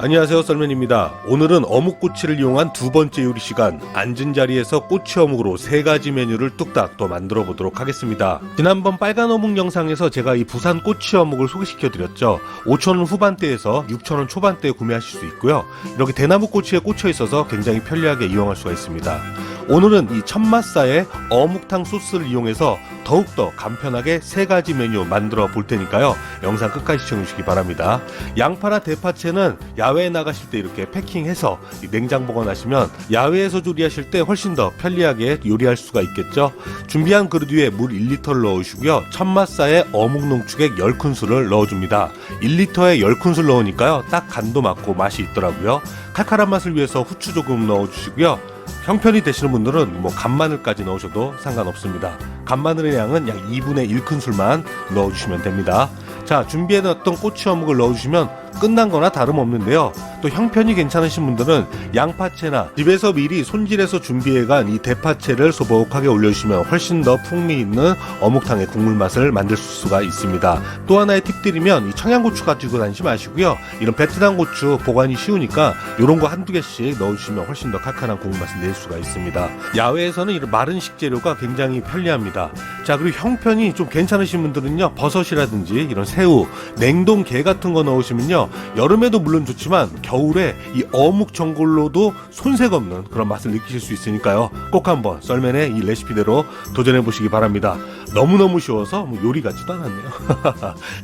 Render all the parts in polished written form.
안녕하세요, 썰맨입니다. 오늘은 어묵꼬치를 이용한 두 번째 요리 시간, 앉은 자리에서 꼬치 어묵으로 세 가지 메뉴를 뚝딱 또 만들어 보도록 하겠습니다. 지난번 빨간 어묵 영상에서 제가 이 부산 꼬치 어묵을 소개시켜 드렸죠. 5,000원 후반대에서 6,000원 초반대에 구매하실 수 있고요. 이렇게 대나무 꼬치에 꽂혀 있어서 굉장히 편리하게 이용할 수가 있습니다. 오늘은 이 천마사의 어묵탕 소스를 이용해서 더욱더 간편하게 세 가지 메뉴 만들어 볼 테니까요. 영상 끝까지 시청해 주시기 바랍니다. 양파나 대파채는 야외에 나가실 때 이렇게 패킹해서 냉장 보관하시면 야외에서 조리하실 때 훨씬 더 편리하게 요리할 수가 있겠죠. 준비한 그릇 위에 물 1리터를 넣으시고요. 천마사의 어묵 농축액 10큰술을 넣어줍니다. 1리터에 10큰술 넣으니까요. 딱 간도 맞고 맛이 있더라고요. 칼칼한 맛을 위해서 후추 조금 넣어주시고요. 형편이 되시는 분들은 간마늘까지 넣으셔도 상관없습니다. 간마늘의 양은 약 2분의 1큰술만 넣어주시면 됩니다. 자, 준비해놨던 꼬치 어묵을 넣어주시면 끝난 거나 다름없는데요. 또 형편이 괜찮으신 분들은 양파채나 집에서 미리 손질해서 준비해간 이 대파채를 소복하게 올려주시면 훨씬 더 풍미 있는 어묵탕의 국물 맛을 만들 수가 있습니다. 또 하나의 팁 드리면 이 청양고추 가지고 다니지 마시고요. 이런 베트남 고추 보관이 쉬우니까 이런 거 한두 개씩 넣어주시면 훨씬 더 칼칼한 국물 맛을 낼 수가 있습니다. 야외에서는 이런 마른 식재료가 굉장히 편리합니다. 자, 그리고 형편이 좀 괜찮으신 분들은요, 버섯이라든지 이런 새우, 냉동게 같은 거 넣으시면요, 여름에도 물론 좋지만 겨울에 이 어묵 전골로도 손색 없는 그런 맛을 느끼실 수 있으니까요. 꼭 한번 썰맨의 이 레시피대로 도전해 보시기 바랍니다. 너무너무 쉬워서 요리 같지도 않았네요.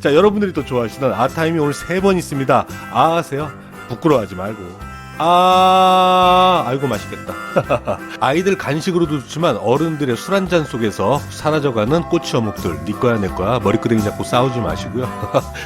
자, 여러분들이 또 좋아하시는 아타임이 오늘 3번 있습니다. 아세요? 부끄러워하지 말고. 아이고 맛있겠다. 아이들 간식으로도 좋지만 어른들의 술 한잔 속에서 사라져가는 꼬치 어묵들, 네 거야 내 거야 머리끄댕이 잡고 싸우지 마시고요.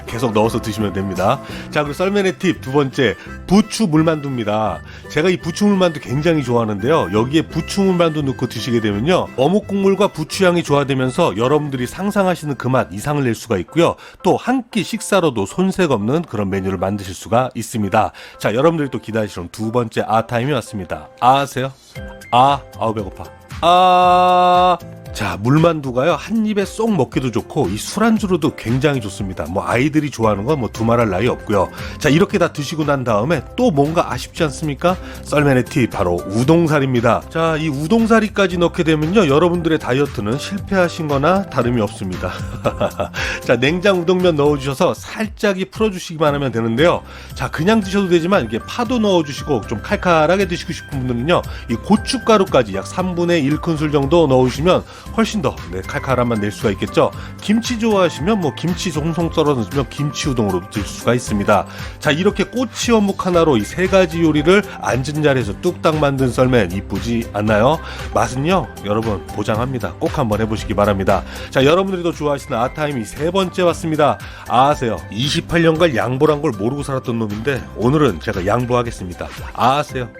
계속 넣어서 드시면 됩니다. 자, 그리고 썰맨의 팁 두 번째, 부추 물만두입니다. 제가 이 부추 물만두 굉장히 좋아하는데요. 여기에 부추 물만두 넣고 드시게 되면요, 어묵 국물과 부추 향이 조화되면서 여러분들이 상상하시는 그 맛 이상을 낼 수가 있고요. 또 한 끼 식사로도 손색 없는 그런 메뉴를 만드실 수가 있습니다. 자, 여러분들이 또 기다리시는 두 번째 아타임이 왔습니다. 아세요? 아우 배고파. 자, 물만두가요, 한 입에 쏙 먹기도 좋고 이 술안주로도 굉장히 좋습니다. 아이들이 좋아하는 건 두말할 나위 없고요. 자, 이렇게 다 드시고 난 다음에 또 뭔가 아쉽지 않습니까? 썰맨의 팁 바로 우동사리입니다. 자, 이 우동사리까지 넣게 되면요, 여러분들의 다이어트는 실패하신 거나 다름이 없습니다. 자, 냉장 우동면 넣어주셔서 살짝이 풀어주시기만 하면 되는데요. 자, 그냥 드셔도 되지만 이게 파도 넣어주시고 좀 칼칼하게 드시고 싶은 분들은요, 이 고춧가루까지 약 3분의 1큰술 정도 넣으시면 훨씬 더 칼칼한 맛 낼 수가 있겠죠. 김치 좋아하시면 김치 송송 썰어 넣으시면 김치 우동으로도 드실 수가 있습니다. 자, 이렇게 꼬치 어묵 하나로 이 세 가지 요리를 앉은 자리에서 뚝딱 만든 썰맨 이쁘지 않나요? 맛은요, 여러분 보장합니다. 꼭 한번 해보시기 바랍니다. 자, 여러분들이 더 좋아하시는 아타임이 세 번째 왔습니다. 아세요? 28년간 양보란 걸 모르고 살았던 놈인데 오늘은 제가 양보하겠습니다. 아세요?